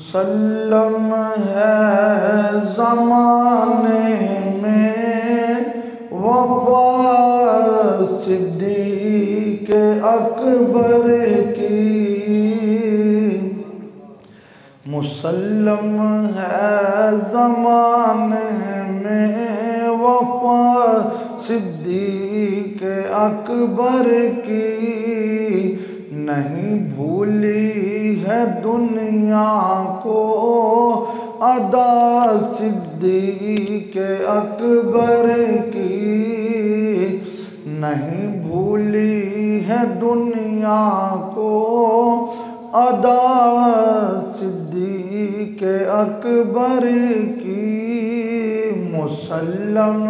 मुसल्लम है ज़माने में वफ़ा सिद्दीक़ अकबर की। मुसल्लम है ज़माने में वफ़ा सिद्दीक़ अकबर की। नहीं भूली है दुनिया को अदा सिद्दीक़ अकबर की। नहीं भूली है दुनिया को अदा सिद्दीक़ अकबर की। मुसल्लम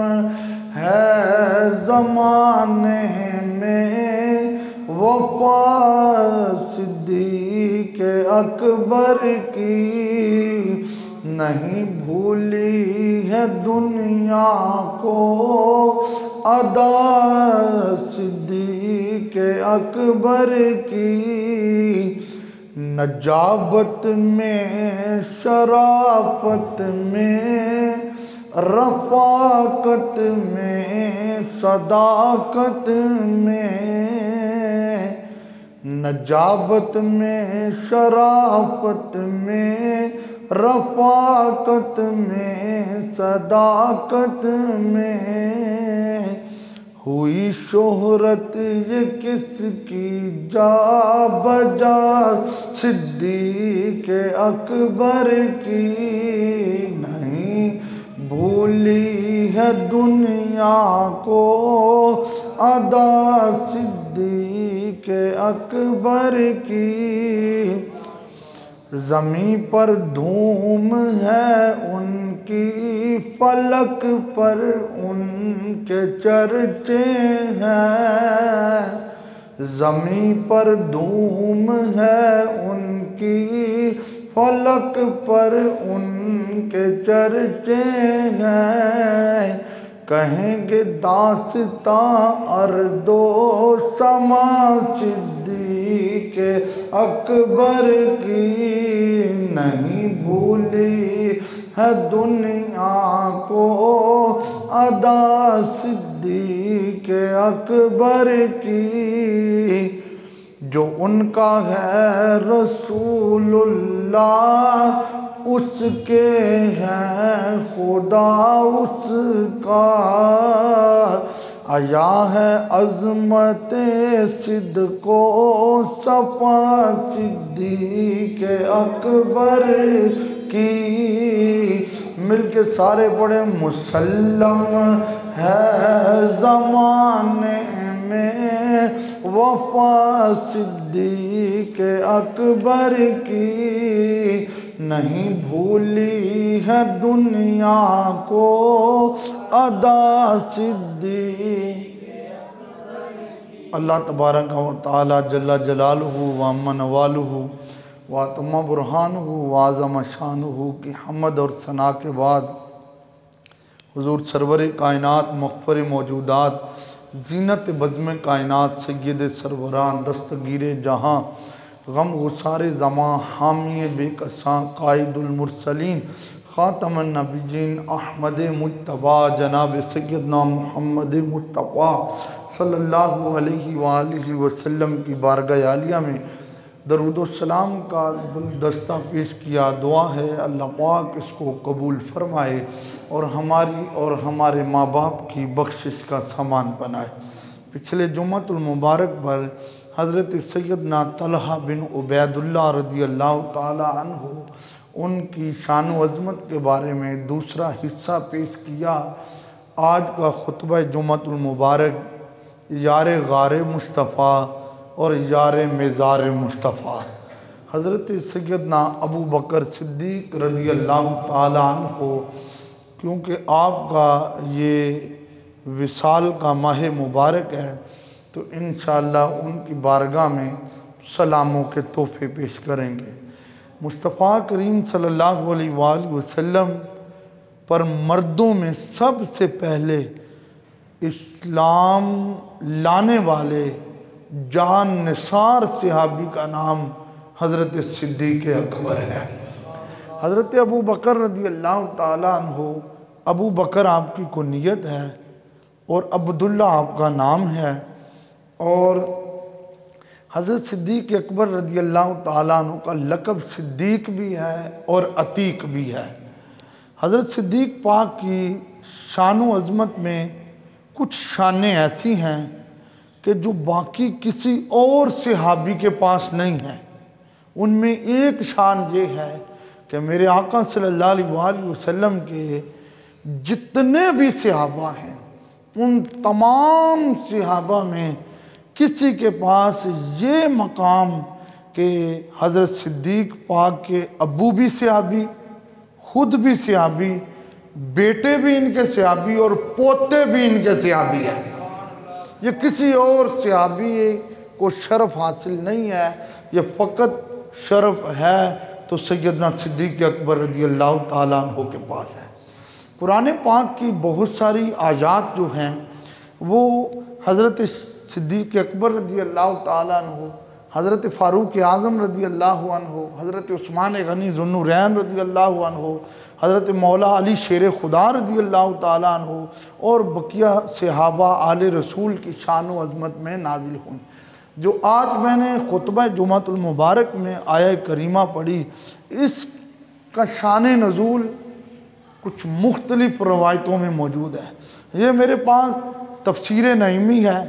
है ज़माने में वफ़ा सिद्दीक़ अकबर की। नहीं भूली है दुनिया को अदा सिद्दीक़ अकबर की। नजाबत में शराफत में रफ़ाकत में सदाकत में। नजाबत में शराफत में रफ़ाकत में सदाकत में। हुई शोहरत ये किसकी जा बजा सिद्दीक़ अकबर की। नहीं भूली है दुनिया को अदा सिद्दीक़ अकबर की। ज़मीं पर धूम है उनकी फलक पर उनके चर्चे हैं। ज़मीं पर धूम है उनकी फलक पर उनके चर्चे हैं। कहेंगे दास्तां अर्दो समा सिद्दीक़ अकबर की। नहीं भूली है दुनिया को अदा सिद्दीक़ अकबर की। जो उनका है रसूलुल्लाह उसके हैं खुदा उसका। आया है अज़मत सिद्को सफ़ा सिद्दीक़ अकबर की। मिलके सारे पढ़े मुसल्लम है ज़माने में वफ़ा सिद्दीक़ अकबर की। नहीं भूली है दुनिया को अदा सिद्दीक़। अल्लाह तबारक व तआला जल्ला जलालुहु व अम्मा नवालुहु व तम्मा बुरहानुहु व आज़म शानुहु की हम्द और सना के बाद हुज़ूर सरवर कायनात मग़फ़िर मौजूदात ज़ीनत बज़्म कायनात सय्यद सरवरान दस्तगीर जहाँ गम गुसार ज़मां हामी बेकसां कायदुल मुरसलीन ख़ातमुन नबिय्यीन अहमद मुज्तबा जनाब सय्यदना मुहम्मद मुस्तफ़ा सल्लल्लाहु अलैहि वालिहि वसल्लम की बारगाह आलिया में दरूद व सलाम का गुलदस्ता पेश किया। दुआ है अल्लाह पाक इसको कबूल फरमाए और हमारी और हमारे माँ बाप की बख्शिश का सामान बनाए। पिछले जुम्मतुल मुबारक पर हज़रत सैयदना तलहा बिन उबैदुल्लाह रज़ियल्लाहु ताला अन्हु उनकी शान व अज़मत के बारे में दूसरा हिस्सा पेश किया। आज का खुतबा जुम्मतुल मुबारक यार गार मुस्तफ़ा और यार मेज़ार मुस्तफ़ा हज़रत सैयदना अबू बकर सिद्दीक़ रज़ियल्लाहु ताला अन्हु, क्योंकि आपका ये विसाल का माह मुबारक है तो इंशाअल्लाह उनकी बारगाह में सलामों के तोहफ़े पेश करेंगे। मुस्तफ़ा करीम सल्लल्लाहु अलैहि वसल्लम पर मर्दों में सबसे पहले इस्लाम लाने वाले जान निसार सहाबी का नाम हज़रत सिद्दीक़ अकबर है। हज़रत अबू बकर रज़ी अल्लाह ताला अन्हु, अबू बकर आपकी कुनियत है और अब्दुल्ला आपका नाम है, और हज़रत सिद्दीक़ अकबर रज़ी अल्लाह ताला अन्हु का लक़ब सिद्दीक़ भी है और अतीक भी है। हज़रत सिद्दीक़ पाक की शान व अज़मत में कुछ शानें ऐसी हैं कि जो बाकी किसी और सहाबी के पास नहीं है। उनमें एक शान ये है कि मेरे आका सल्लल्लाहु अलैहि वसल्लम के जितने भी सहाबा हैं, उन तमाम सहाबा में किसी के पास ये मकाम कि हज़रत सिद्दीक़ पाक के अब्बू भी सहाबी, खुद भी सहाबी, बेटे भी इनके सहाबी और पोते भी इनके सहाबी हैं। ये किसी और सहाबी को शरफ़ हासिल नहीं है, ये फ़कत शरफ़ है तो सैयदना सिद्दीक़ अकबर रज़ी अल्लाह ताला अन्हु के पास है। कुरान पाक की बहुत सारी आयात जो हैं वो हज़रत सिद्दीक़ अकबर रज़ी अल्लाह ताला अन्हु, हज़रत फ़ारूक़ आज़म रज़ी अल्लाह अन्हु, हज़रत उस्मान गनी ज़ुन्नुरैन रज़ी अल्लाह अन्हु, हज़रत मौला अली शेर खुदा रज़ी अल्लाह ताला अन्हु और बकिया सहाबा आले रसूल की शान व अज़मत में नाजिल हुई। जो आज मैंने खुतबा जुमातुल मुबारक में आया करीमा पढ़ी, इसका शान नज़ूल कुछ मुख्तलिफ़ रवायतों में मौजूद है। ये मेरे पास तफसीर नईमी है,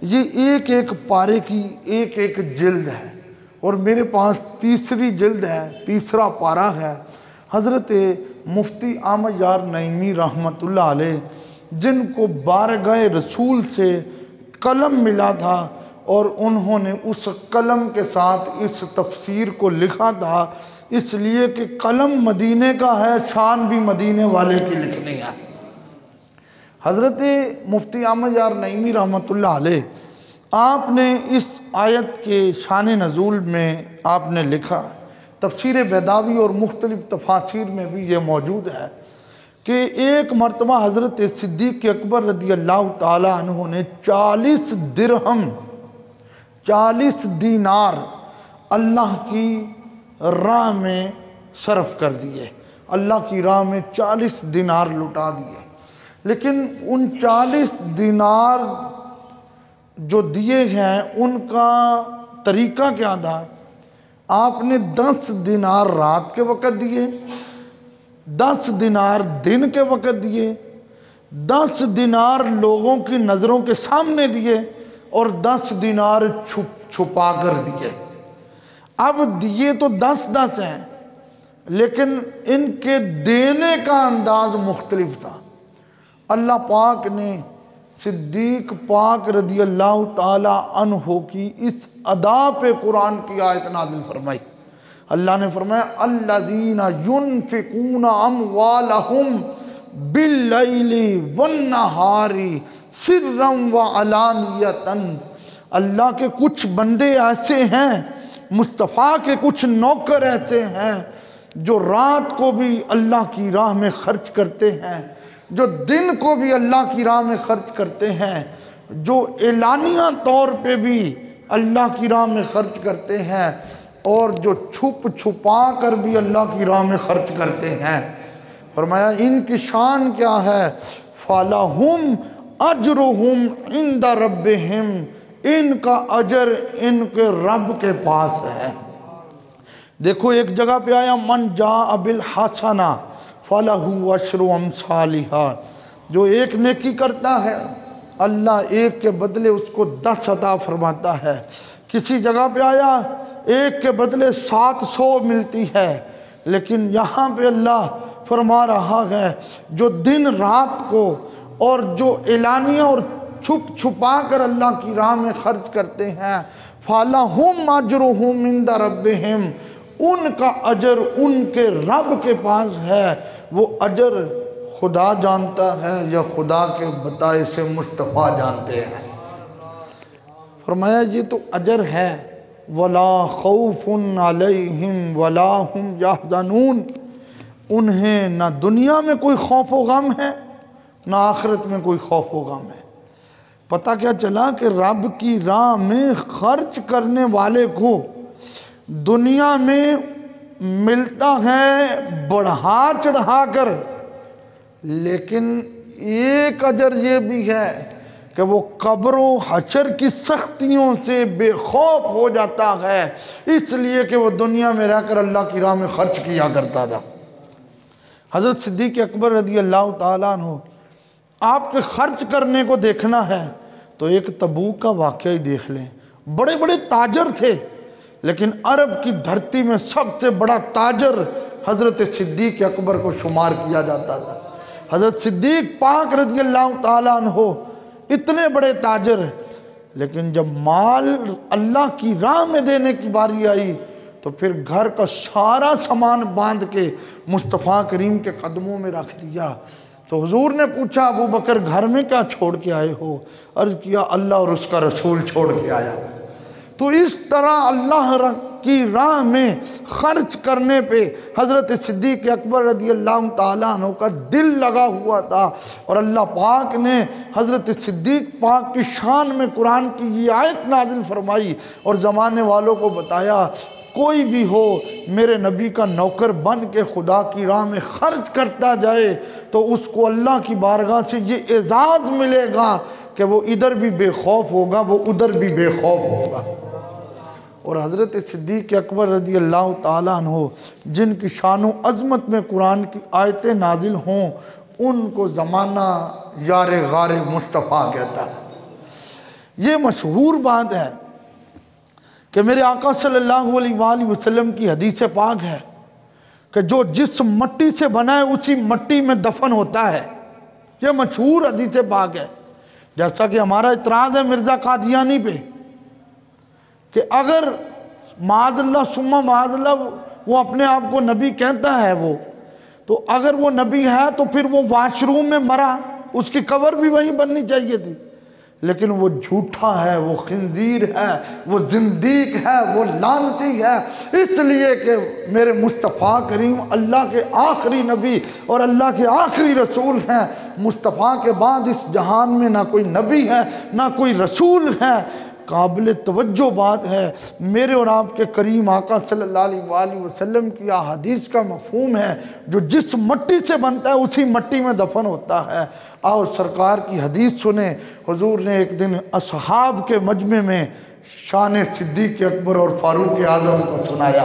ये एक एक पारे की एक एक जिल्द है, और मेरे पास तीसरी जिल्द है, तीसरा पारा है। हज़रत मुफ्ती अहमद यार नईमी रहमतुल्लाह अलैह, जिनको बारगाह रसूल से कलम मिला था और उन्होंने उस कलम के साथ इस तफसीर को लिखा था, इसलिए कि कलम मदीने का है, शान भी मदीने वाले की लिखनी है। हज़रत मुफ्ती अहमद यार नईमी रहमतुल्लाह अलैह, आपने इस आयत के शान नज़ूल में आपने लिखा, तफसीर बैदावी और मुख्तलिफ़ तफासिर में भी ये मौजूद है कि एक मरतबा हज़रत सिद्दीक़ अकबर रज़ी अल्लाह ताला अन्हु ने 40 दिरहम, 40 दीनार अल्लाह की राह में सर्फ कर दिए। अल्लाह की राह में 40 दीनार लुटा दिए। लेकिन उन 40 दीनार जो दिए हैं उनका तरीका क्या था? आपने 10 दीनार रात के वक़्त दिए, 10 दीनार दिन के वक़्त दिए, 10 दीनार लोगों की नज़रों के सामने दिए और 10 दीनार छुपा कर दिए। अब दिए तो 10-10 हैं, लेकिन इनके देने का अंदाज मुख्तलिफ था। अल्लाह पाक ने सिद्दीक़ पाक रज़ी अल्लाह ताला अन्हु की इस अदा पे कुरान की आयत नाजिल फरमाई। अल्लाह ने फरमाया अल्लज़ीना युनफ़िकूना अम्वालहुम बिल्लैली वन्नहारी सिर्रम व अलानियतन। अल्लाह के कुछ बंदे ऐसे हैं, मुस्तफ़ा के कुछ नौकर ऐसे हैं जो रात को भी अल्लाह की राह में खर्च करते हैं, जो दिन को भी अल्लाह की राह में खर्च करते हैं, जो एलानिया तौर पे भी अल्लाह की राह में खर्च करते हैं और जो छुप छुपा कर भी अल्लाह की राह में खर्च करते हैं। फरमाया इनकी शान क्या है? फ़लहुम अजरुहुम इंदा रब्बिहिम, इनका अजर इनके रब के पास है। देखो एक जगह पे आया मन जा अबिल हसना फ़लहु अशरु अमसालिहा, जो एक नेकी करता है अल्लाह एक के बदले उसको 10 अता फरमाता है। किसी जगह पे आया एक के बदले 700 मिलती है, लेकिन यहाँ पे अल्लाह फरमा रहा है जो दिन रात को और जो एलानिया और छुप छुपा कर अल्लाह की राह में खर्च करते हैं, फ़लहुम अजरुहुम इंदा रब्बिहिम, उनका अजर उनके रब के पास है। वो अजर खुदा जानता है या खुदा के बताए से मुस्तफ़ा जानते हैं। फरमाया ये तो अजर है, वला खौफुन अलैहिम वला हुम यहज़नून, उन्हें ना दुनिया में कोई खौफ व गम है ना आखिरत में कोई खौफ व गम है। पता क्या चला कि रब की राह में खर्च करने वाले को दुनिया में मिलता है बढ़ा चढ़ा कर, लेकिन एक अजर ये भी है कि वो कब्रों हशर की सख्तियों से बेखौफ हो जाता है, इसलिए कि वो दुनिया में रहकर अल्लाह की राह में खर्च किया करता था। हज़रत सिद्दीक़ अकबर रज़ी अल्लाह ताला अन्हु, आपके खर्च करने को देखना है तो एक तबूक का वाक़या ही देख लें। बड़े बड़े ताजर थे, लेकिन अरब की धरती में सबसे बड़ा ताजर हज़रत सिद्दीक़ अकबर को शुमार किया जाता था। हज़रत सिद्दीक़ पाक रज़ी अल्लाह ताला अन्हु इतने बड़े ताजर, लेकिन जब माल अल्लाह की राह में देने की बारी आई तो फिर घर का सारा सामान बांध के मुस्तफ़ा करीम के कदमों में रख दिया। तो हुजूर ने पूछा, अबू बकर घर में क्या छोड़ के आए हो? अर्ज़ किया, अल्लाह और उसका रसूल छोड़ के आया। तो इस तरह अल्लाह की राह में खर्च करने पे हज़रत सिद्दीक़ अकबर रज़ी अल्लाह ताला अन्हु का दिल लगा हुआ था। और अल्लाह पाक ने हज़रत सिद्दीक़ पाक की शान में कुरान की ये आयत नाजिल फरमाई और ज़माने वालों को बताया, कोई भी हो मेरे नबी का नौकर बन के खुदा की राह में खर्च करता जाए तो उसको अल्लाह की बारगाह से ये एजाज़ मिलेगा कि वो इधर भी बेखौफ होगा, वो उधर भी बेखौफ होगा। और हज़रत सिद्दीक़ अकबर रज़ी अल्लाह ताला अन्हु, जिनकी शान अज़मत में कुरान की आयतें नाजिल हों, उनको ज़माना यार गार मुस्तफ़ा कहता है। ये मशहूर बात है कि मेरे आका सल्लल्लाहु अलैहि वसल्लम की हदीस पाक है कि जो जिस मट्टी से बना है उसी मट्टी में दफन होता है। यह मशहूर हदीस पाक है। जैसा कि हमारा इतराज़ है मिर्ज़ा कादियानी पे कि अगर माज़अल्लाह सुम्मा माज़अल्लाह वो अपने आप को नबी कहता है, वो तो अगर वो नबी है तो फिर वो वाशरूम में मरा, उसकी कब्र भी वहीं बननी चाहिए थी। लेकिन वो झूठा है, वो खिंजीर है, वो जिंदीक है, वो लानती है, इसलिए कि मेरे मुस्तफ़ा करीम अल्लाह के आखिरी नबी और अल्लाह के आखिरी रसूल हैं। मुस्तफ़ा के बाद इस जहान में ना कोई नबी है ना कोई रसूल है। काबिल तवज्जो बात है, मेरे और आपके करीम आका सल्लल्लाहु अलैहि वसल्लम की अहादीस का मफ़हूम है, जो जिस मट्टी से बनता है उसी मट्टी में दफन होता है। आओ सरकार की हदीस सुने। हुजूर ने एक दिन असहाब के मजमे में शान सिद्दीक़ अकबर और फ़ारूक आज़म को सुनाया।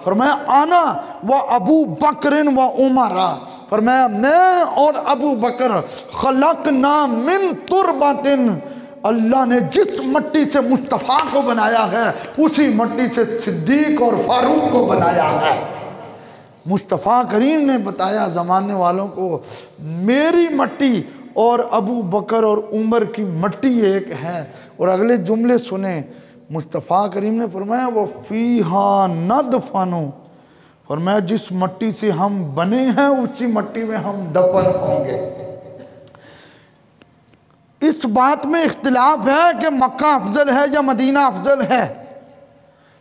फरमाया, आना व अबू बकर व उमरा, फरमाया मैं और अबू बकर खलक़ना मिन तुरबतिन, अल्लाह ने जिस मट्टी से मुस्तफ़ा को बनाया है उसी मट्टी से सिद्दीक़ और फ़ारूक को बनाया है। मुस्तफ़ा करीम ने बताया ज़माने वालों को, मेरी मट्टी और अबू बकर और उमर की मट्टी एक है। और अगले जुमले सुने, मुस्तफ़ा करीम ने फरमाया, वो फ़ीहा नदफनु, फरमाया जिस मट्टी से हम बने हैं उसी मट्टी में हम दफन होंगे। इस बात में इख्तिलाफ है कि मक्का अफजल है या मदीना अफजल है।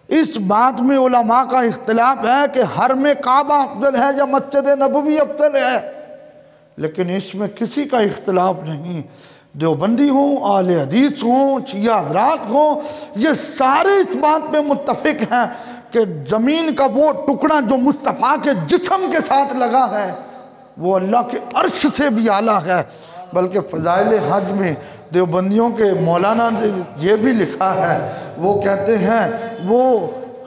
इस बात में उलमा का इख्तिलाफ है कि हरम काबा अफजल है या मस्जिद नबवी अफजल है, लेकिन इसमें किसी का इख्तिलाफ नहीं। देवबंदी हों, आले हदीस हों, शिया हज़रात हों, ये सारे इस बात पे मुत्तफिक हैं कि ज़मीन का वो टुकड़ा जो मुस्तफ़ा के जिस्म के साथ लगा है वो अल्लाह के अर्श से भी आला है। बल्कि फ़ज़ाइल हज में देवबंदियों के मौलाना ने ये भी लिखा है, वो कहते हैं वो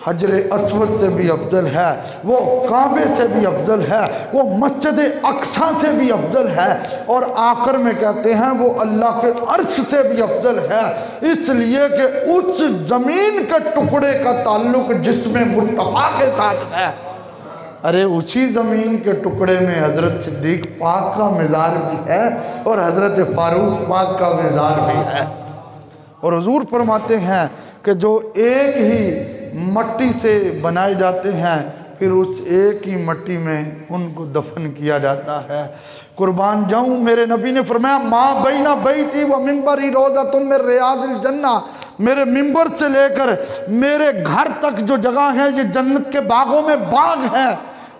हजर अस्वद से भी अफजल है, वो काबे से भी अफजल है, वो मस्जिद अक्सा से भी अफजल है, और आखिर में कहते हैं वो अल्लाह के अर्श से भी अफजल है, इसलिए कि उस ज़मीन के टुकड़े का ताल्लुक़ जिसमें मुस्तफ़ा के साथ है। अरे उसी ज़मीन के टुकड़े में हज़रत सिद्दीक़ पाक का मज़ार भी है और हज़रत फ़ारूक पाक का मज़ार भी है। और हुज़ूर फरमाते हैं कि जो एक ही मट्टी से बनाए जाते हैं फिर उस एक ही मट्टी में उनको दफन किया जाता है। कुर्बान जाऊँ, मेरे नबी ने फरमाया, माँ बैना बैती व मिंबरी रोज़तुम मिन रियाज़िल जन्ना, मेरे मिंबर से लेकर मेरे घर तक जो जगह है ये जन्नत के बागों में बाग है।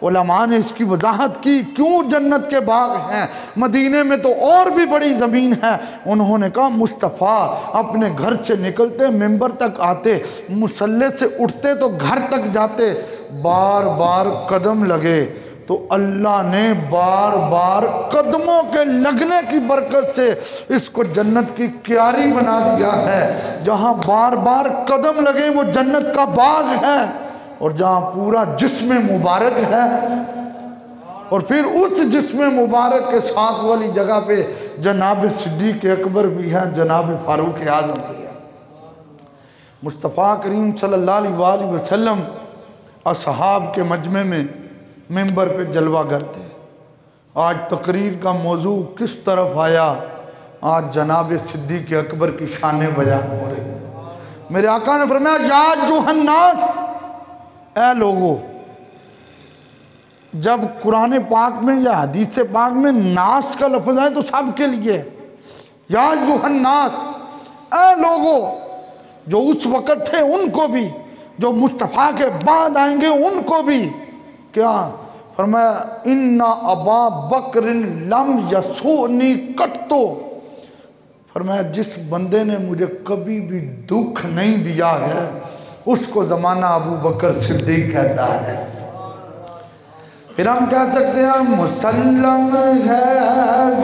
उलमा ने इसकी वजाहत की, क्यों जन्नत के बाग हैं, मदीने में तो और भी बड़ी ज़मीन है। उन्होंने कहा मुस्तफ़ा अपने घर से निकलते मिंबर तक आते, मुसल्ले से उठते तो घर तक जाते, बार बार कदम लगे तो अल्लाह ने बार बार कदमों के लगने की बरकत से इसको जन्नत की क्यारी बना दिया है। जहाँ बार बार कदम लगे वो जन्नत का बाग है, और जहाँ पूरा जिस्म मुबारक है, और फिर उस जिस्म मुबारक के साथ वाली जगह पे जनाब सिद्दीक़ अकबर भी है, जनाब फारूक आज़म भी है। मुस्तफ़ा करीम सल्लल्लाहु अलैहि वसल्लम असहाब के मजमे में मिंबर पे जलवा करते। आज तकरीर का मौजू किस तरफ आया? आज जनाब सिद्दीक़ अकबर की शान बयान हो रही है। मेरे आका ने फरमाया या अय्युहन्नास, ऐ लोगो। जब कुरान पाक में या हदीस पाक में नास का लफ्ज़ आए तो सब के लिए, या अय्युहन्नास, ऐ लोगो, जो उस वक़्त थे उनको भी, जो मुस्तफ़ा के बाद आएंगे उनको भी। क्या फरमाया? इन्ना अबा बकरिन लम यसुनी कट्तो। फरमाया जिस बंदे ने मुझे कभी भी दुख नहीं दिया है उसको ज़माना अबू बकर सिद्दीक़ कहता है। फिर हम कह सकते हैं मुसल्लम है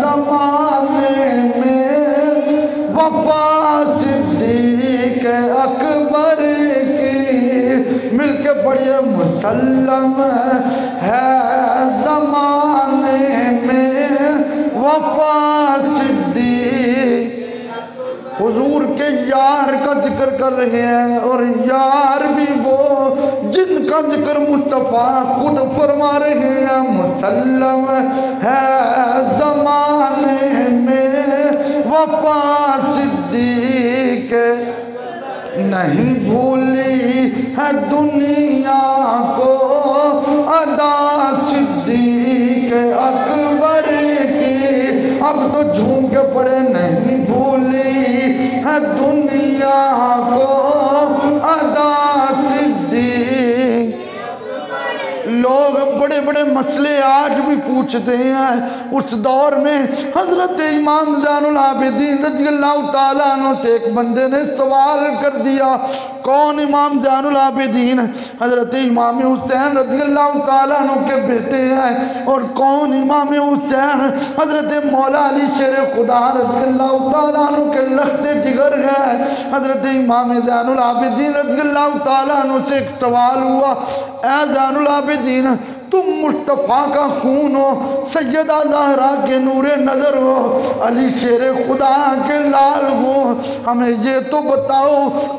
ज़माने में वफ़ा सिद्दीक़ अकबर की। मिलके पढ़िए मुसल्लम है ज़माने में वफ़ा सिद्दीक़। हुजूर के यार का जिक्र कर रहे हैं, और यार भी वो जिनका जिक्र मुस्तफ़ा खुद फरमा रहे हैं। मुसल्लम है ज़माने में वफ़ा सिद्दीक़, नहीं भूली है दुनिया को अदा सिद्दीक़ अकबर की। अब तो झूम के पड़े, नहीं भूली है दुनिया को अदा सिद्दीक़। लोग बड़े बड़े मसले आज भी पूछते हैं। उस दौर में हज़रत इमाम ज़ैनुल आबिदीन रज़ियल्लाहु ताला अन्हु से एक बंदे ने सवाल कर दिया। कौन? इमाम ज़ैनुल आबिदीन हज़रत इमाम हुसैन रज़ियल्लाहु ताला अन्हु के बेटे हैं। और कौन? इमाम हुसैन हज़रत मौला अली शेर खुदा रज़ियल्लाहु ताला अन्हु के लख्ते जिगर हैं। हज़रत इमाम ज़ैनुल आबिदीन रज़ियल्लाहु ताला अन्हु से एक सवाल हुआ, ऐ ज़ैनुल आबिदीन, तुम मुस्तफ़ा का खून हो, सैयदा ज़हरा के नूरे नज़र हो, अली शेर खुदा के लाल हो, हमें ये तो बताओ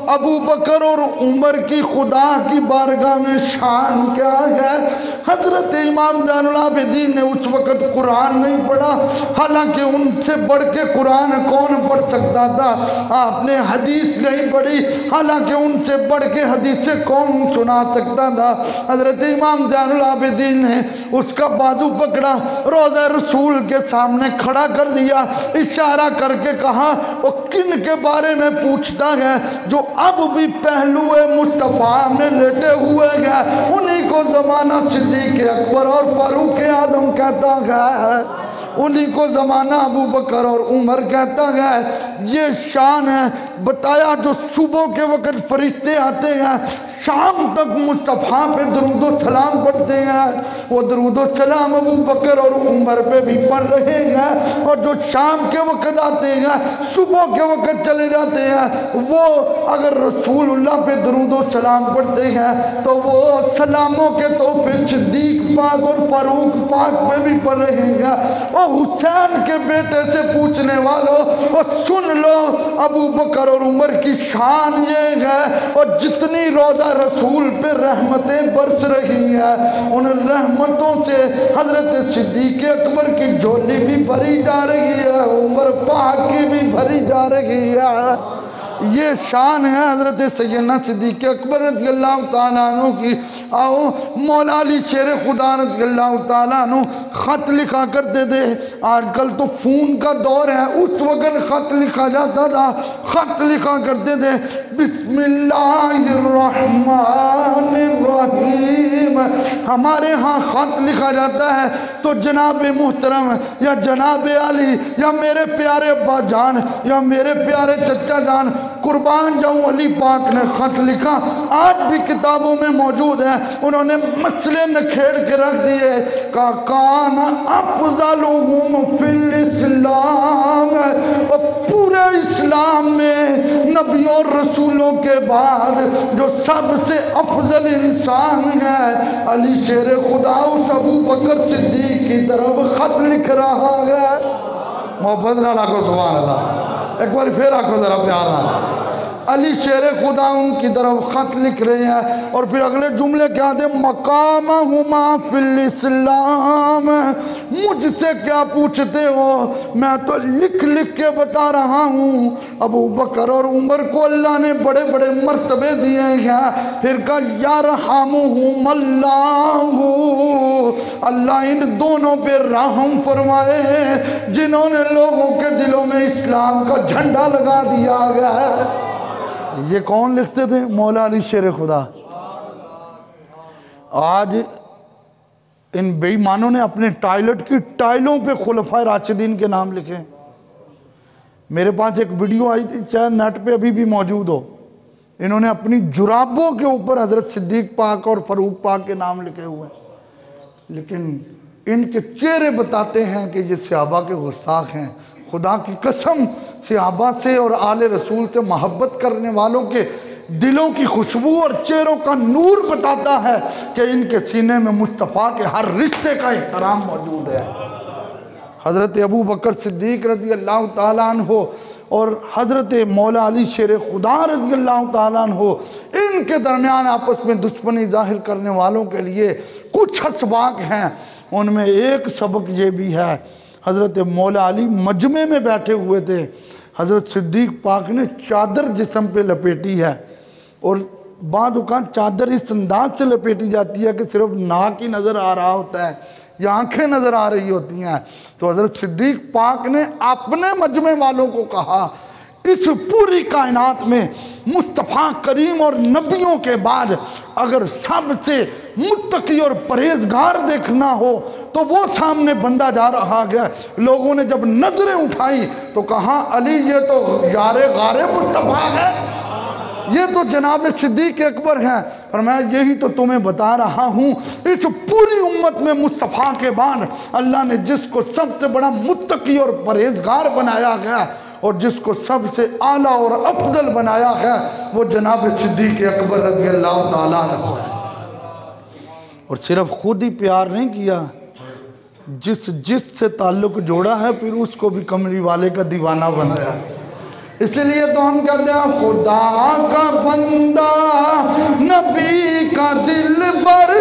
अबू बकर और उमर की खुदा की बारगाह में शान क्या है? हज़रत इमाम ज़ैनुल आबिदीन ने उस वक़्त कुरान नहीं पढ़ा, हालांकि उनसे बढ़ के कुरान कौन पढ़ सकता था। आपने हदीस नहीं पढ़ी, हालांकि उनसे बढ़ के हदीस कौन सुना सकता था। हज़रत इमाम ज़ैनुल आबिदीन ने उसका बाजू पकड़ा, रोज़ा रसूल के सामने खड़ा कर दिया, इशारा करके कहा वो किन के बारे में पूछता है जो अब भी पहलुए मुस्तफ़ा में लेटे हुए हैं, उन्हीं को ज़माना सिद्दीक़ अकबर और फारूक आज़म कहता है, उन्हीं को ज़माना अबू बकर और उमर कहता है। ये शान है। बताया जो सुबह के वक़्त फरिश्ते आते हैं, शाम तक मुस्तफ़ा पे दरूद सलाम पढ़ते हैं, वो दरूद सलाम अबू बकर और उमर पे भी पढ़ रहे हैं। और जो शाम के वक़्त आते हैं, सुबह के वक़्त चले जाते हैं, वो अगर रसूलुल्लाह पे दरूद सलाम पढ़ते हैं तो वो सलामों के तोहफे सिद्दीक़ पाक और फारूक पाक पे भी पढ़ रहे हैं। और हुसैन के बेटे से पूछने वालों, और सुन लो अबू बकर और उमर की शान ये है, और जितनी रोज़ा रसूल पे रहमतें बरस रही है, उन रहमतों से हज़रत सिद्दीक़ अकबर की झोली भी भरी जा रही है, उमर पाक की भी भरी जा रही है। ये शान है हज़रत सैयदना सिद्दीक़ अकबर रज़ियल्लाहु ताला अन्हु की। आओ मौला अली शेर खुदा रज़ियल्लाहु ताला अन्हु ख़त लिखा करते थे। आजकल तो फ़ोन का दौर है, उस वक़्त ख़त लिखा जाता था। ख़त लिखा करते थे, बिस्मिल्लाहिर्रहमानिर्रहीम। हमारे यहाँ ख़त लिखा जाता है तो जनाब मुहतरम या जनाब अली या मेरे प्यारे अब्बा जान या मेरे प्यारे चचा जान कुर्बान जाऊं, अली पाक ने ख़त लिखा, आज भी किताबों में मौजूद है। उन्होंने मसले नखेड़ के रख दिए का कान अफ़ज़लुहुम फिल इस्लाम, और पूरे इस्लाम में नबियों और रसूलों के बाद जो सबसे अफजल इंसान है, अली शेर खुदा उस अबू बकर सिद्दीक की तरफ खत लिख रहा है। मोहब्बत ना आखो सुभान अल्लाह, एक बार फिर आखो जरा प्यार ना। अली शेर खुदा उनकी तरफ ख़त लिख रहे हैं। और फिर अगले जुमले क्या थे, मकामहुमा फिल इस्लाम, मुझसे क्या पूछते हो, मैं तो लिख लिख के बता रहा हूँ। अबू बकर और उमर को अल्लाह ने बड़े बड़े मर्तबे दिए हैं। फिर कहा यरहमुहुमुल्लाहु, अल्लाह इन दोनों पे रहम फरमाए जिन्होंने लोगों के दिलों में इस्लाम का झंडा लगा दिया गया है। ये कौन लिखते थे? मौला अली शेर खुदा। आज इन बेईमानों ने अपने टॉयलेट की टाइलों पे खुलफाए राशिदीन के नाम लिखे। मेरे पास एक वीडियो आई थी, शायद नेट पे अभी भी मौजूद हो। इन्होंने अपनी जुराबों के ऊपर हजरत सिद्दीक पाक और फरूक पाक के नाम लिखे हुए, लेकिन इनके चेहरे बताते हैं कि ये सहाबा के गुस्ताख हैं। खुदा की कसम, सहाबा से और आले रसूल से मोहब्बत करने वालों के दिलों की खुशबू और चेहरों का नूर बताता है कि इनके सीने में मुस्तफ़ा के हर रिश्ते का एहतराम मौजूद है। हज़रत अबू बकर सिद्दीक रज़ी अल्लाह ताला अन्हु और हज़रत मौला अली शेर खुदा रज़ी अल्लाह ताला अन्हु, इनके दरमियान आपस में दुश्मनी जाहिर करने वालों के लिए कुछ असबाक हैं। उनमें एक सबक ये भी है, हज़रत मौला अली मजमे में बैठे हुए थे। हज़रत सिद्दीक पाक ने चादर जिस्म पे लपेटी है, और बाद औक़ात चादर इस अंदाज से लपेटी जाती है कि सिर्फ नाक ही नज़र आ रहा होता है या आंखें नज़र आ रही होती हैं। तो हज़रत सिद्दीक पाक ने अपने मजमे वालों को कहा, इस पूरी कायनात में मुस्तफ़ा करीम और नबियों के बाद अगर सबसे मुत्तकी और परहेजगार देखना हो तो वो सामने बंदा जा रहा है। लोगों ने जब नजरें उठाई तो कहा, अली ये तो यारे गारे मुस्तफ़ा है, ये तो जनाब सिद्दीक अकबर हैं। और मैं यही तो तुम्हें बता रहा हूँ, इस पूरी उम्मत में मुस्तफ़ा के बाद अल्लाह ने जिसको सबसे बड़ा मुत्तकी और परहेजगार बनाया गया और जिसको सबसे आला और अफजल बनाया है, वो जनाब सिद्दीक अकबर रज़ी अल्लाह ताला अन्हु है। और सिर्फ खुद ही प्यार नहीं किया, जिससे ताल्लुक़ जोड़ा है फिर उसको भी कमली वाले का दीवाना बनाया। इसलिए तो हम कहते हैं, खुदा का बंदा नबी का दिलबर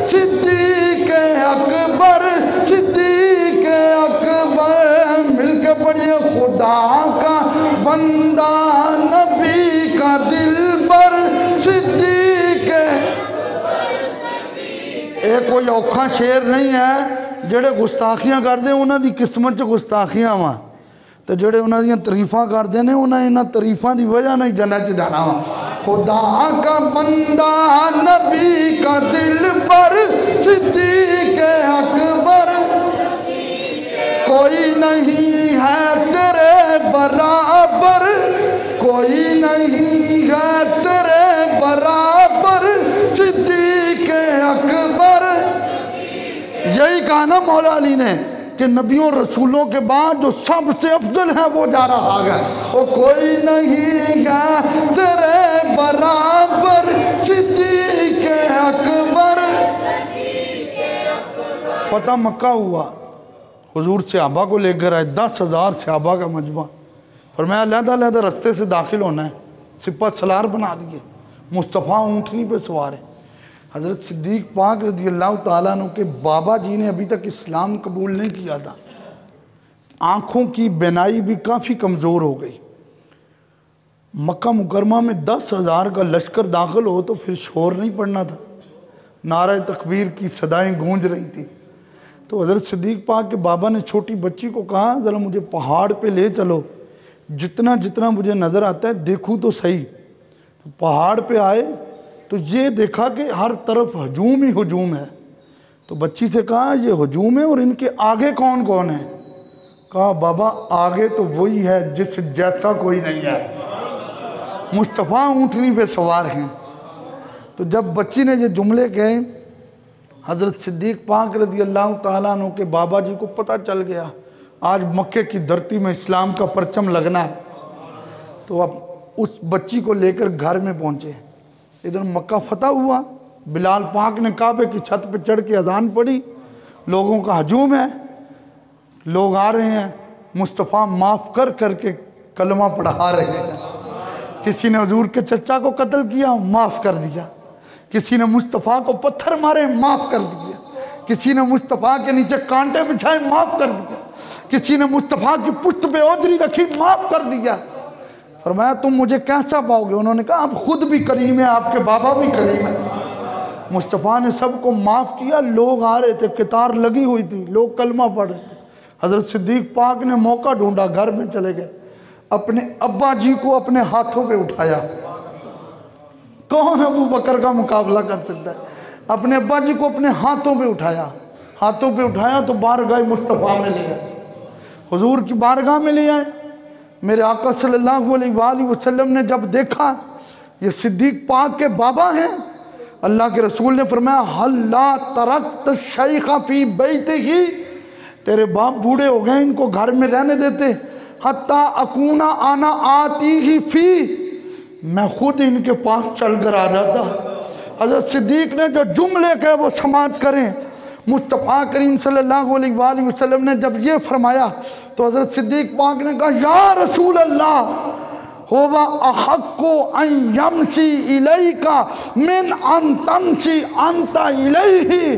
सिद्दीक अकबर, सिद्दीक अकबर। मिलके पढ़िए, खुदा का बंदा नबी का दिलबर सिद्दीक। ये कोई औखा शेर नहीं है। जेड़े गुस्ताखियां करते उन्हों की किस्मत च गुस्ताखियां वा, तो जेड़े उन्होंने तारीफा करते हैं उन्हें इन्होंने तारीफा की वजह नहीं जन्नत च जाना वा। खुदा का बंदा नबी का दिलबर सिद्दीक अकबर, कोई नहीं है तेरे बराबर, कोई नहीं है तेरे बराबर सिद्दीक अकबर। यही कहा ना मौला अली ने कि नबियों रसूलों के बाद जो सबसे अफजल है वो जा रहा है, वो कोई नहीं है तेरे बराबर सिद्दीक अकबर। फतह मक्का हुआ, हुजूर सहाबा को लेकर आए, 10,000 सहाबा का मजमा। फरमाया अलग-अलग रास्ते से दाखिल होना है। सिपा सलार बना दिए, मुस्तफ़ा ऊँटनी पे सवार है। हज़रत सिद्दीक पाक रज़ी अल्लाह ताला अन्हु के बाबा जी ने अभी तक इस्लाम कबूल नहीं किया था। आँखों की बिनाई भी काफ़ी कमज़ोर हो गई। मक्का मुकरमा में 10,000 का लश्कर दाखिल हो तो फिर शोर नहीं पड़ना था, नारा तकबीर की सदाएं गूंज रही थी। तो हज़रत सिद्दीक पाक के बाबा ने छोटी बच्ची को कहा, ज़रा मुझे पहाड़ पे ले चलो, जितना जितना मुझे नज़र आता है देखूँ तो सही। तो पहाड़ पे आए तो ये देखा कि हर तरफ हजूम ही हजूम है। तो बच्ची से कहा, ये हजूम है और इनके आगे कौन कौन है? कहा, बाबा आगे तो वही है जिस जैसा कोई नहीं है। मुस्तफ़ा ऊँटनी पे सवार हैं। तो जब बच्ची ने ये जुमले कहे, हज़रत सिद्दीक़ पाक रज़ी अल्लाह ताला अन्हु के बाबा जी को पता चल गया आज मक्के की धरती में इस्लाम का परचम लगना है। तो अब उस बच्ची को लेकर घर में पहुँचे। इधर मक्का फतह हुआ, बिलाल पाक ने काबे की छत पर चढ़ के अजान पढ़ी, लोगों का हजूम है, लोग आ रहे हैं, मुस्तफ़ा माफ़ कर करके कलमा पढ़ा रहे हैं। किसी ने हुजूर के चचा को कत्ल किया, माफ़ कर दिया। किसी ने मुस्तफ़ा को पत्थर मारे, माफ़ कर दिया। किसी ने मुस्तफ़ा के नीचे कांटे बिछाए, माफ़ कर दिया। किसी ने मुस्तफ़ा की पुश्त पे ओजरी रखी, माफ़ कर दिया। फरमाया तुम मुझे कैसा पाओगे? उन्होंने कहा आप खुद भी करीम है, आपके बाबा भी करीम है। मुस्तफ़ा ने सबको माफ़ किया। लोग आ रहे थे, कतार लगी हुई थी, लोग कलमा पढ़ रहे थे। हज़रत सिद्दीक़ पाक ने मौका ढूंढा, घर में चले गए, अपने अब्बा जी को अपने हाथों पे उठाया। कौन अबू बकर का मुकाबला कर सकता है? अपने अब्बा जी को अपने हाथों पे उठाया, हाथों पे उठाया तो बारगाह मुस्तफ़ा में ले आए, हुजूर की बारगाह में ले आए। मेरे आका सल्लल्लाहु अलैहि वसल्लम ने जब देखा ये सिद्दीक़ पाक के बाबा हैं, अल्लाह के रसूल ने फरमाया हल्ला तरक्त शैखा फी बैतिही, तेरे बाप बूढ़े हो गए, इनको घर में रहने देते। हत्ता अकूना आना आती ही फी, मैं खुद इनके पास चल कर आ जाता। हज़रत सिद्दीक़ ने जो जुमले कहे वो समाप्त करें। मुस्तफ़ा करीम सल्लल्लाहु अलैहि वसल्लम ने जब ये फरमाया तो हज़रत सिद्दीक़ पाक ने कहा या रसूल अल्लाह, होवा अहक्को अन यमशी इलैका मिन अन तमशी अंता इलैही,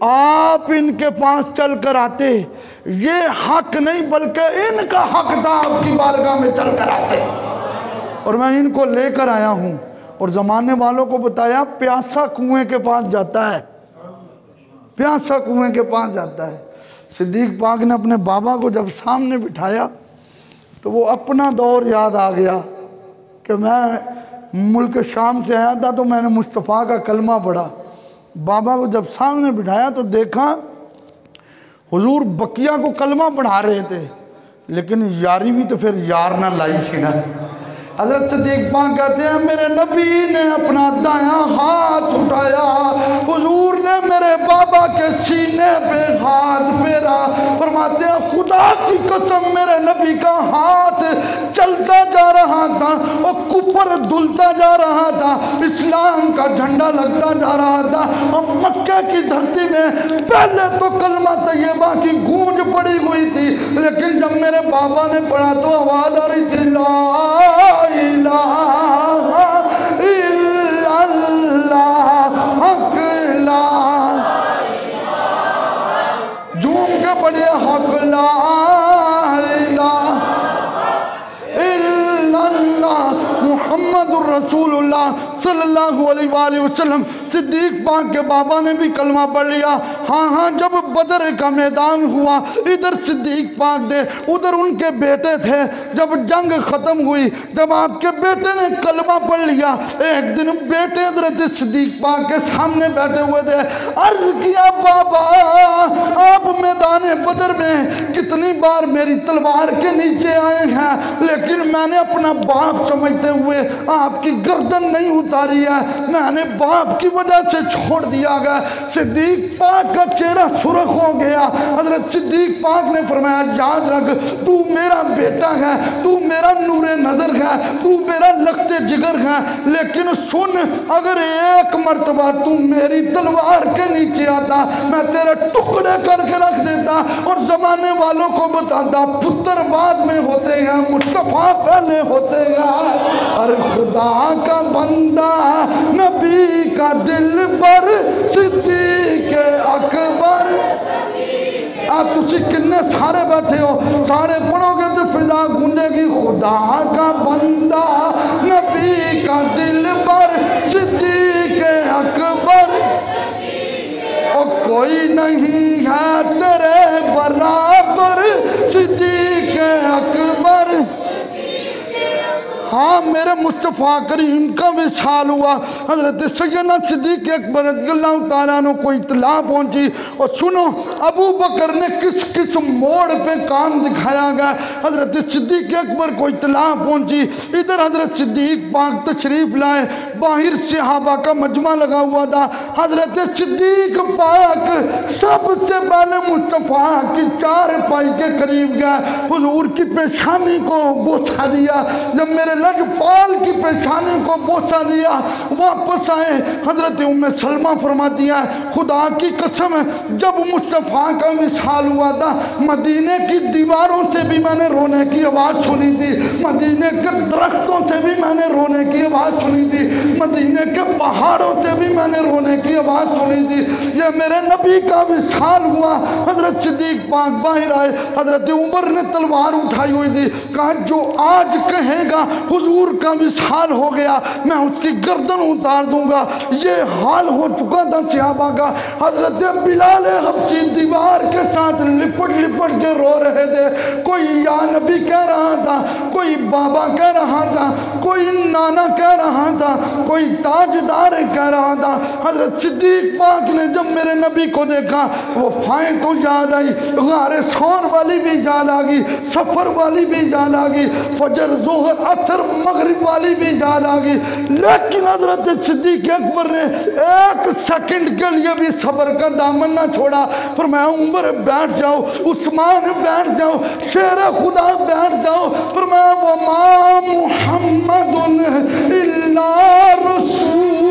आप इनके पास चल कर आते, ये हक नहीं बल्कि इनका हक था आपकी बारगाह में चल कर आते, और मैं इनको लेकर आया हूँ। और ज़माने वालों को बताया प्यासा कुएं के पास जाता है, प्यासा कुएं के पास जाता है। सिद्दीक़ पाक ने अपने बाबा को जब सामने बिठाया तो वो अपना दौर याद आ गया कि मैं मुल्क शाम से आया था तो मैंने मुस्तफ़ा का कलमा पढ़ा। बाबा को जब सामने बिठाया तो देखा हुजूर बकिया को कलमा पढ़ा रहे थे, लेकिन यारी भी तो फिर यार ना लाई थी ना। हज़रत सिद्दीक़ पाक कहते हैं मेरे नबी ने अपना दायां हाथ उठाया, हुजूर ने मेरे बाबा के सीने पे हाथ फेरा। फरमाते हैं खुदा की कसम मेरे नबी का हाथ चलता जा रहा था और कुफर धुलता जा रहा था, इस्लाम का झंडा लगता जा रहा था। और मक्के की धरती में पहले तो कलमा तैयबा की गूंज पड़ी हुई थी, लेकिन जब मेरे बाबा ने पढ़ा तो आवाज़ आ रही थी ला इलाहा इल्लल्लाह हक ला, झूम के पढ़े हक ला इलाहा इल्लल्लाह मुहम्मदुर रसूलुल्लाह सल्लल्लाहु अलैहि वसल्लम। सिद्दीक़ पाक के बाबा ने भी कलमा पढ़ लिया। हाँ हाँ, जब बदर का मैदान हुआ, इधर सिद्दीक़ पाक थे, उधर उनके बेटे थे। जब जंग ख़त्म हुई, जब आपके बेटे ने कलमा पढ़ लिया, एक दिन बेटे हज़रत सिद्दीक़ पाक के सामने बैठे हुए थे। अर्ज़ किया बाबा आप मैदान बदर में कितनी बार मेरी तलवार के नीचे आए हैं, लेकिन मैंने अपना बाप समझते हुए आपकी गर्दन नहीं उतारी है, मैंने बाप की वजह से छोड़ दिया गया। सिद्दीक़ पाक का चेहरा सुर्ख हो गया। हज़रत सिद्दीक़ पाक ने फरमाया याद रख तू मेरा बेटा है, तू मेरा नूरे नज़र है, तू मेरा लखते जिगर है, लेकिन सुन अगर एक मर्तबा तू मेरी तलवार के नीचे आता मैं तेरे टुकड़े करके रख देता और ज़माने वालों को बताता पुत्र बाद में होते हैं, मुस्तफ़ा पहले होते हैं। और खुदा का बंदा नबी का दिल पर सिद्दीक़ अकबर। आप तुसी किन्ने सारे बैठे हो, सारे पढ़ोगे तो फिजा गूंजेगी खुदा का बंदा नबी का दिल पर सिद्दीक़ अकबर। और कोई नहीं है तेरे बराबर सिद्दीक़ अकबर। हाँ मेरे मुस्तफ़ा करीम का विसाल हुआ। हज़रत सैयदना सिद्दीक़ अकबर रज़ियल्लाहु ताला अन्हु को इत्तला पहुंची। और सुनो अबू बकर ने किस किस मोड़ पे काम दिखाया गया। हज़रत सिद्दीक़ अकबर को इत्तला पहुंची। इधर हज़रत सिद्दीक़ पाक तशरीफ़ लाए, बाहर सहाबा का मजमा लगा हुआ था। हज़रत सिद्दीक़ पाक सबसे पहले मुस्तफ़ा की चारपाई के करीब गया, हुजूर की पेशानी को बोसा दिया। जब मेरे लजपाल की पेशानी को बोसा दिया, वापस आए। हज़रत उम्मे सलमा फरमाती है, खुदा की कसम जब मुस्तफ़ा का विसाल हुआ था, मदीने की दीवारों से भी मैंने रोने की आवाज़ सुनी थी, मदीने के दरख्तों से भी मैंने रोने की आवाज़ सुनी थी, मदीने के पहाड़ों से भी मैंने रोने की आवाज़ सुनी थी। ये मेरे नबी का विसाल हुआ। हज़रत सिद्दीक़ पाक बाहर आए। हज़रत उमर ने तलवार उठाई हुई थी, कहा जो आज कहेगा हुजूर का विसाल हो गया, मैं उसकी गर्दन उतार दूंगा। ये हाल हो चुका था सहाबा का। हज़रत बिलाल हबशी दीवार के साथ लिपट लिपट के रो रहे थे। कोई या नबी कह रहा था, कोई बाबा कह रहा था, कोई नाना कह रहा था, कोई ताजदार कह रहा था। हज़रत सिद्दीक़ पाक ने जब मेरे नबी को देखा, वो फाएँ तो याद आई, गारे सौर वाली भी याद आ गई, सफ़र वाली भी याद आ गई, फजर ज़ोहर असर मगरिब वाली भी याद आ गई। लेकिन हज़रत सिद्दीक़ अकबर ने एक सेकंड के लिए भी सब्र का दामन ना छोड़ा। फरमाया उमर बैठ जाओ, उस्मान बैठ जाओ, शेर खुदा बैठ जाओ। फरमाया वमा मुहम्मदुन इल्ला रसूल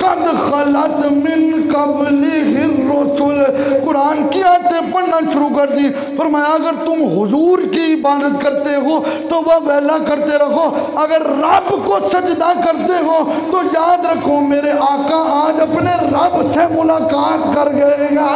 कद खलत मिन क़ब्लिहि रसूल। कुरान की आयतें पढ़ना शुरू कर दी। फरमाया अगर तुम हुजूर की इबादत करते हो तो वह वैला करते रखो, अगर रब को सजदा करते हो तो याद रखो मेरे आका आज अपने रब से मुलाकात कर गएगा।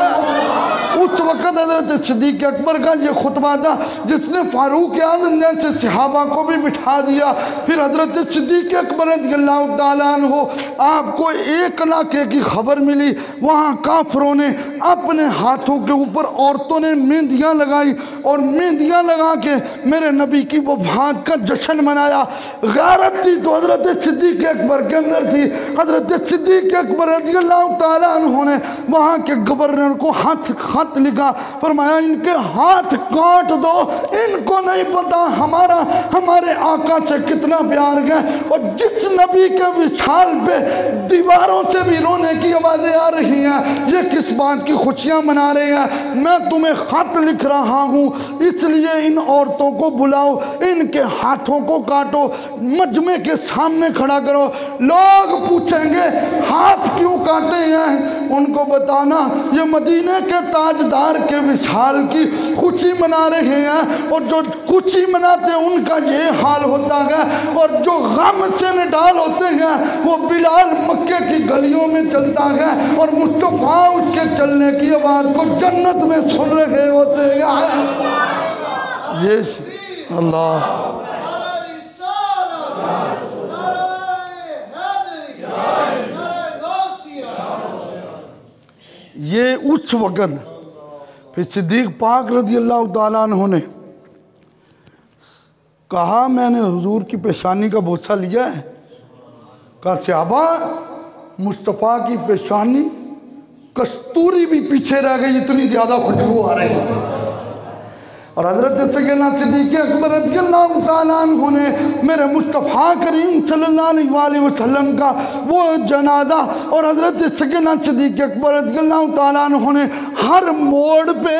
उस वक़्त हज़रत सिद्दीक़ अकबर का ये खुतबा था जिसने फारूक आज़म जैसे सहाबा को भी बिठा दिया। फिर हज़रत सिद्दीक़ अकबर रज़ियल्लाहु ताला अन्हु आपको एक इलाके की खबर मिली, वहाँ काफिरों ने अपने हाथों के ऊपर औरतों ने मेहंदियाँ लगाई और मेहंदियाँ लगा के मेरे नबी की वफ़ात का जश्न मनाया। गैरत थी तो हज़रत सिद्दीक़ अकबर के अंदर थी। हज़रत सिद्दीक़ अकबर रज़ियल्लाहु ताला अन्हु ने वहाँ के गवर्नर को खत लिखा। फरमाया इनके हाथ काट दो, इनको नहीं पता हमारा हमारे आका से कितना प्यार है। और जिस नबी के विशाल पे दीवारों से भी रोने की आवाज़ें आ रही हैं, ये किस बात की खुशियाँ मना रहे हैं। मैं तुम्हें खत लिख रहा हूँ, इसलिए इन औरतों को बुलाओ, इनके हाथों को काटो, मजमे के सामने खड़ा करो। लोग पूछेंगे हाथ क्यों काटे हैं, उनको बताना ये मदीने के ताजदार के विशाल की खुशी मना रहे हैं। और जो खुशी मनाते हैं उनका ये हाल होता है, और जो गम से निडाल होते हैं वो बिलाल मक्के की गलियों में चलता है और मुस्तफ़ा उसके चलने की आवाज़ को जन्नत में सुन रहे होते हैं। ये अल्लाह ये उस वक़्त फिर सिद्दीक़ पाक रज़ियल्लाहु ताला अन्हु ने कहा मैंने हुजूर की पेशानी का बोसा लिया है। कहा सहाबा मुस्तफ़ा की पेशानी कस्तूरी भी पीछे रह गई, इतनी ज़्यादा खुशबू आ रही है। और हज़रत सैयदना सिद्दीक़ अकबर रज़ियल्लाहु ताला अन्हु ने मेरे मुस्तफ़ा करीम सल्लल्लाहु अलैहि वसल्लम का वो जनाजा और हज़रत सैयदना सिद्दीक़ अकबर रज़ियल्लाहु ताला अन्हु ने हर मोड़ पे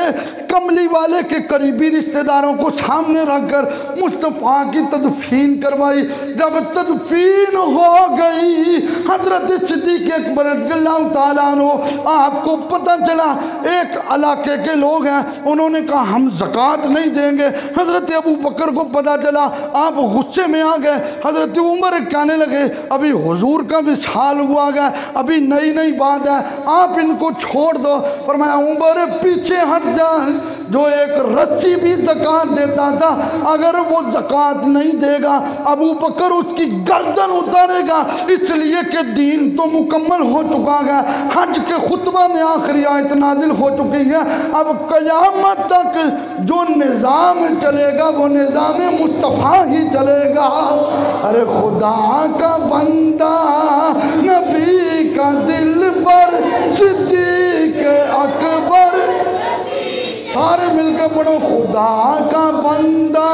कमली वाले के करीबी रिश्तेदारों को सामने रखकर मुस्तफ़ा की तदफीन करवाई। जब तदफीन हो गई हज़रत सिद्दीक़ अकबर रज़ियल्लाहु ताला अन्हु, आपको पता चला एक इलाके के लोग हैं, उन्होंने कहा हम ज़कात नहीं देंगे। हज़रत अबू बकर को पता चला, आप गुस्से में आ गए। हज़रत उमर कहने लगे अभी हुजूर का विसाल हुआ गया, अभी नई नई बात है, आप इनको छोड़ दो। फरमाया उमर पीछे हट जा, जो एक रस्सी भी ज़कात देता था, अगर वो ज़कात नहीं देगा अबू बकर उसकी गर्दन उतारेगा, इसलिए कि दीन तो मुकम्मल हो चुका है। हज के खुतबा में आखिरी आयत नाजिल हो चुकी है। अब क़यामत तक जो निज़ाम चलेगा वो निज़ाम मुस्तफ़ा ही चलेगा। अरे खुदा का बंदा नबी का दिल पर सिद्दीक़ अकबर, सारे मिलकर पढ़ो, खुदा का बंदा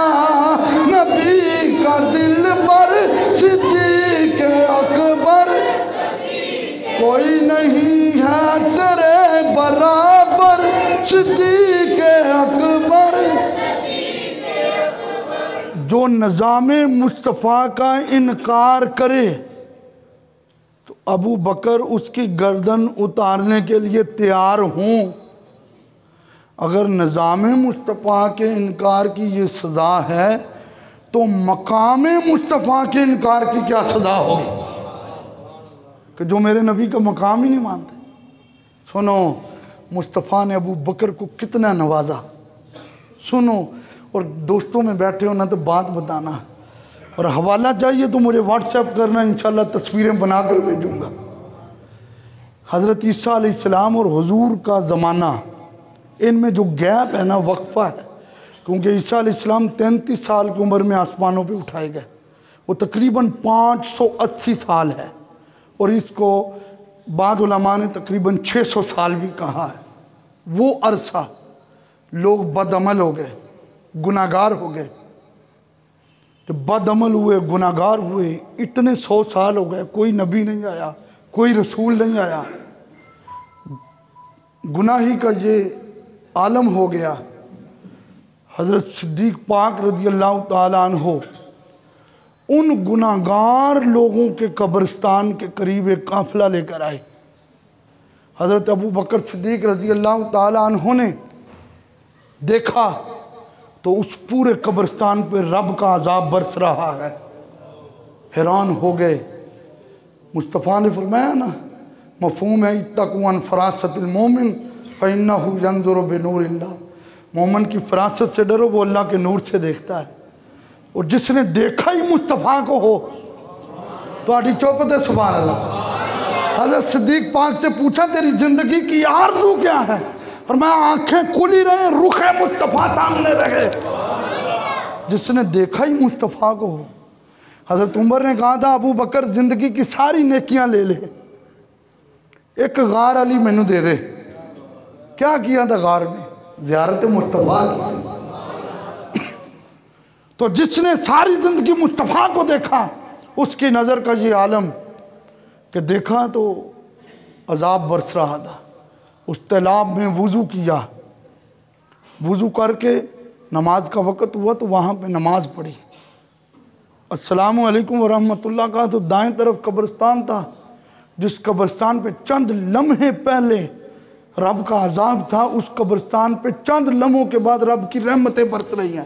नबी का दिल पर सिद्दीक़ अकबर, कोई नहीं है तेरे बराबर सिद्दीक़ अकबर। जो निज़ाम मुस्तफ़ा का इनकार करे तो अबू बकर उसकी गर्दन उतारने के लिए तैयार हूँ। अगर निज़ाम मुस्तफ़ा के इनकार की ये सज़ा है तो मकाम मुस्तफ़ा के इनकार की क्या सज़ा होगी कि जो मेरे नबी का मकाम ही नहीं मानते। सुनो मुस्तफ़ा ने अबू बकर को कितना नवाजा, सुनो। और दोस्तों में बैठे हो ना तो बात बताना, और हवाला चाहिए तो मुझे व्हाट्सएप करना, इंशाल्लाह तस्वीरें बना कर भेजूँगा। हज़रत ईसा अलैहिस्सलाम और हुजूर का ज़माना, इनमें जो गैप है ना, वक्फ़ा है, क्योंकि ईसा अलैहिस्सलाम 33 साल की उम्र में आसमानों पे उठाए गए, वो तकरीबन 580 साल है, और इसको बाद उलमा ने तकरीबन 600 साल भी कहा है। वो अरसा लोग बदअमल हो गए, गुनाहगार हो गए, तो बदअमल हुए, गुनाहगार हुए, इतने 100 साल हो गए, कोई नबी नहीं आया, कोई रसूल नहीं आया, गुनाही का ये आलम हो गया। हज़रत सिद्दीक़ पाक रज़ियल्लाहु ताला अन्हु उन गुनाहगार लोगों के कब्रिस्तान के करीब एक काफ़िला लेकर आए। हज़रत अबू बकर सिद्दीक़ रज़ियल्लाहु ताला अन्हु ने देखा तो उस पूरे कब्रिस्तान पे रब का अज़ाब बरस रहा है। हैरान हो गए। मुस्तफ़ा ने फरमाया ना, मफ़हूम है इत्तक़ू अन फ़रासतिल मोमिन फ़इन्नहु यंज़ुरु बिनूरिल्लाह, मोमिन की फ़रासत से डरो, वो अल्लाह के नूर से देखता है। और जिसने देखा ही मुस्तफ़ा को हो तो आड़ी चौपत है, सुभान अल्लाह। हज़रत सिद्दीक़ पाक से पूछा तेरी ज़िंदगी की आरज़ू क्या है, और मैं आँखें खुली रहे, रुख मुस्तफ़ा सामने रहे। जिसने देखा ही मुस्तफ़ा को हो। हज़रत उमर ने कहा था अबू बकर ज़िंदगी की सारी नेकियां ले ले, एक गार अली मैनू दे दे। क्या किया था गार में? ज़ियारत मुस्तफ़ा की। तो जिसने सारी ज़िंदगी मुस्तफ़ा को देखा उसकी नज़र का ये आलम कि देखा तो अज़ाब बरस रहा था। उस तालाब में वज़ू किया, वज़ू करके नमाज का वक़्त हुआ तो वहाँ पे नमाज पढ़ी, अस्सलामु अलैकुम वरहमतुल्लाह कहा तो दाएं तरफ कब्रिस्तान था, जिस कब्रिस्तान पे चंद लम्हे पहले रब का अज़ाब था, उस कब्रिस्तान पे चंद लम्हों के बाद रब की रहमतें बरस रही हैं।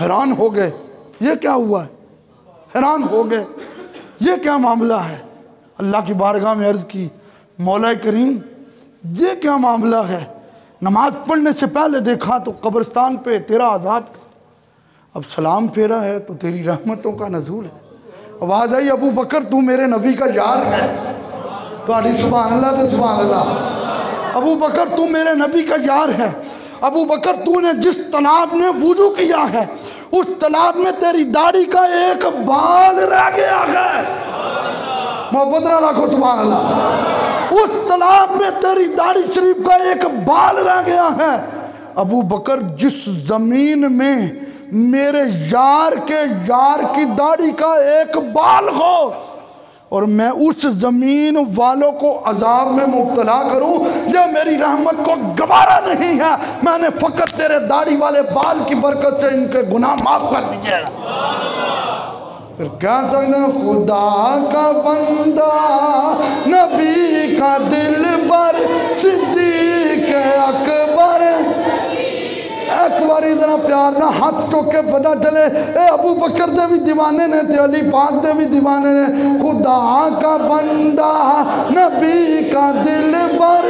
हैरान हो गए, ये क्या हुआ है? हैरान हो गए, ये क्या मामला है? अल्लाह की बारगाह में अर्ज़ की, मौला करीम ये क्या मामला है? नमाज पढ़ने से पहले देखा तो कब्रिस्तान पे तेरा अज़ाब था, अब सलाम फेरा है तो तेरी रहमतों का नज़ूल है। आवाज़ आई अबू बकर तू मेरे नबी का यार है, तो आड़ी सुभान अल्लाह तो सुभान अल्लाह। अबू बकर तू मेरे नबी का यार है। अबू बकर तूने जिस तालाब में वुज़ू किया है उस तालाब में तेरी दाढ़ी का एक बाल रह गया है, मोहब्बत ना रखो सुभान अल्लाह। उस तालाब में तेरी दाढ़ी शरीफ का एक बाल रह गया है। अबू बकर जिस ज़मीन में मेरे यार की दाढ़ी का एक बाल हो और मैं उस ज़मीन वालों को अजाब में मुब्तला करूं, यह मेरी रहमत को गवारा नहीं है। मैंने फ़कत तेरे दाढ़ी वाले बाल की बरकत से इनके गुनाह माफ़ कर दिए। फिर क्या समझना, खुदा का बंदा नबी का दिल पर सिद्दीक़ अकबर। एक बार जरा प्यार ना हाथ चुक के पता चले ए अबू बकर दे भी दीवाने ने ते अली पाक दे भी दीवाने ने। खुदा का बंदा नबी का दिल पर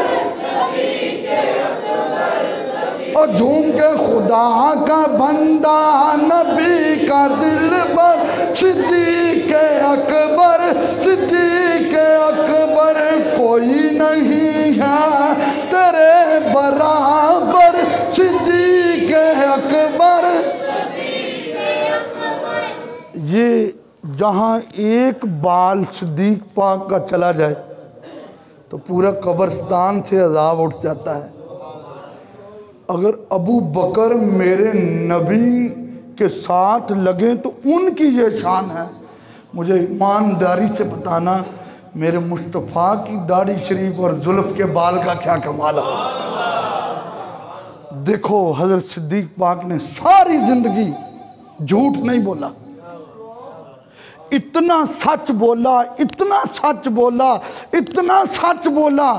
खुदा का बंदा नबी का दिलबर सिद्दीक़ अकबर, सिद्दीक़ अकबर कोई नहीं है तेरे बराबर, सिद्दीक़ अकबर। ये जहाँ एक बाल सिद्दीक़ पाक का चला जाए तो पूरा कब्रिस्तान से अज़ाब उठ जाता है। अगर अबू बकर मेरे नबी के साथ लगे तो उनकी ये शान है। मुझे ईमानदारी से बताना मेरे मुस्तफ़ा की दाढ़ी शरीफ और जुल्फ़ के बाल का क्या कमाल है। देखो हज़रत सिद्दीक़ पाक ने सारी ज़िंदगी झूठ नहीं बोला, इतना सच बोला, इतना सच बोला, इतना सच बोला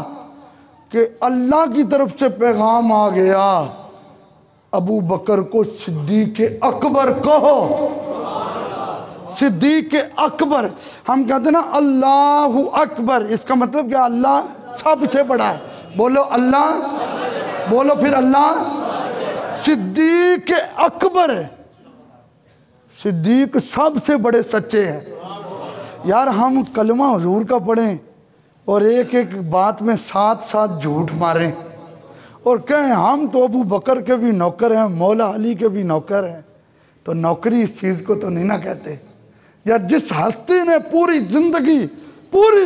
कि अल्लाह की तरफ से पैगाम आ गया, अबू बकर को सिद्दीक़ अकबर कहो। सिद्दीक़ अकबर, हम कहते हैं ना अल्लाहु अकबर, इसका मतलब क्या? अल्लाह सबसे बड़ा है। बोलो अल्लाह, बोलो फिर अल्लाह। सिद्दीक़ अकबर, सिद्दीक़ सबसे बड़े सच्चे हैं। यार हम कलमा हुजूर का पढ़ें और एक एक बात में साथ साथ झूठ मारें और कहें हम तो अबू बकर के भी नौकर हैं, मौला अली के भी नौकर हैं, तो नौकरी इस चीज़ को तो नहीं ना कहते। यार जिस हस्ती ने पूरी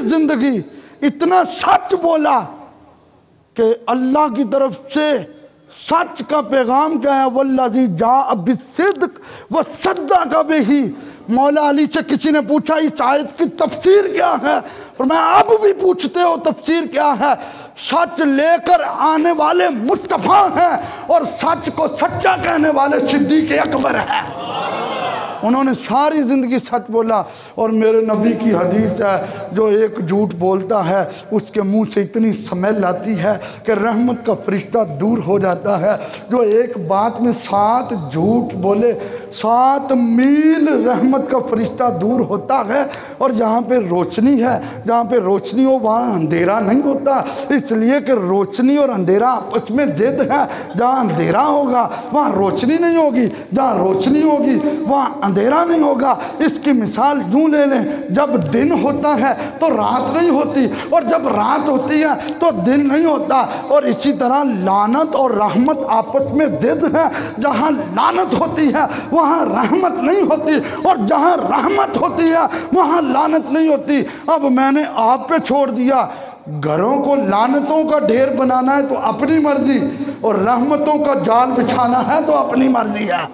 ज़िंदगी इतना सच बोला कि अल्लाह की तरफ से सच का पैगाम क्या है, वल्लज़ी जा बिस्सिद्क़ व सद्दक़ बिही। मौला अली से किसी ने पूछा इस आयत की तफसीर क्या है, और मैं अब भी पूछते हो तफसीर क्या है? सच लेकर आने वाले मुस्तफ़ा हैं और सच को सच्चा कहने वाले सिद्दीक़ अकबर हैं। उन्होंने सारी ज़िंदगी सच बोला। और मेरे नबी की हदीस है, जो एक झूठ बोलता है उसके मुंह से इतनी स्मेल आती है कि रहमत का फरिश्ता दूर हो जाता है। जो एक बात में 7 झूठ बोले 7 मील रहमत का फरिश्ता दूर होता है। और जहाँ पे रोशनी है, जहाँ पे रोशनी हो वहाँ अंधेरा नहीं होता, इसलिए कि रोशनी और अंधेरा आपस में ज़िद है। जहाँ अंधेरा होगा वहाँ रोशनी नहीं होगी, जहाँ रोशनी होगी वहाँ अंधेरा नहीं होगा। इसकी मिसाल यूँ ले लें, जब दिन होता है तो रात नहीं होती, और जब रात होती है तो दिन नहीं होता। और इसी तरह लानत और रहमत आपस में ज़िद है। जहाँ लानत होती है वहाँ रहमत नहीं होती, और जहाँ रहमत होती है वहाँ लानत नहीं होती। अब मैंने आप पे छोड़ दिया, घरों को लानतों का ढेर बनाना है तो अपनी मर्जी, और रहमतों का जाल बिछाना है तो अपनी मर्जी है।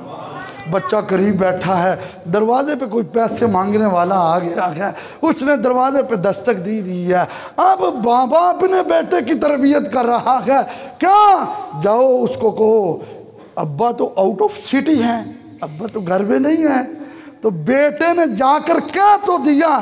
बच्चा करीब बैठा है, दरवाजे पे कोई पैसे मांगने वाला आ गया है, उसने दरवाजे पे दस्तक दी है। अब बाबा अपने बेटे की तरबियत कर रहा है, क्या जाओ उसको कहो अब्बा तो आउट ऑफ सिटी हैं, अब्बा तो घर में नहीं है। तो बेटे ने जाकर क्या तो दिया,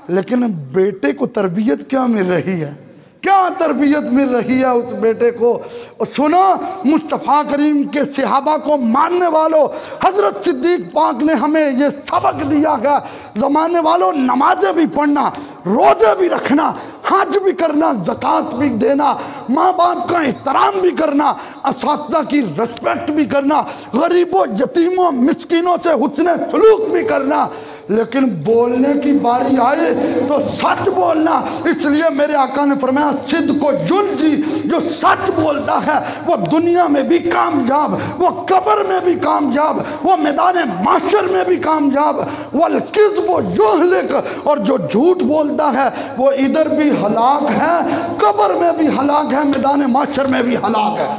लेकिन बेटे को तरबियत क्या मिल रही है, क्या तरबियत मिल रही है उस बेटे को। और सुनो, मुस्तफ़ा करीम के सहाबा को मानने वालों, हज़रत सिद्दीक़ पाक ने हमें ये सबक दिया है, ज़माने वालों नमाज़ें भी पढ़ना, रोज़े भी रखना, हज भी करना, ज़कात भी देना, माँ बाप का एहतराम भी करना, असातिज़ा की रिस्पेक्ट भी करना, गरीबों यतीमों मिस्कीनों से हुस्न सलूक भी करना। लेकिन बोलने की बारी आए तो सच बोलना। इसलिए मेरे आका ने फरमाया सिद्क़ को युनजी, जो सच बोलता है वो दुनिया में भी कामयाब, वो कब्र में भी कामयाब, वो मैदान माशर में भी कामयाब। वल किज़्बु युहलिक, और जो झूठ बोलता है वो इधर भी हलाक है, कब्र में भी हलाक है, मैदान माशर में भी हलाक है।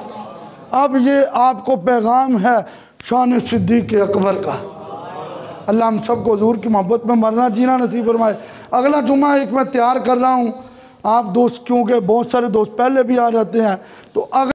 अब ये आपको पैगाम है शान सिद्दीक़ अकबर का। अल्लाह हम सबको हुजूर की मोहब्बत में मरना जीना नसीब फरमाए। अगला जुम्मा एक मैं तैयार कर रहा हूँ, आप दोस्त, क्योंकि बहुत सारे दोस्त पहले भी आ जाते हैं, तो अगर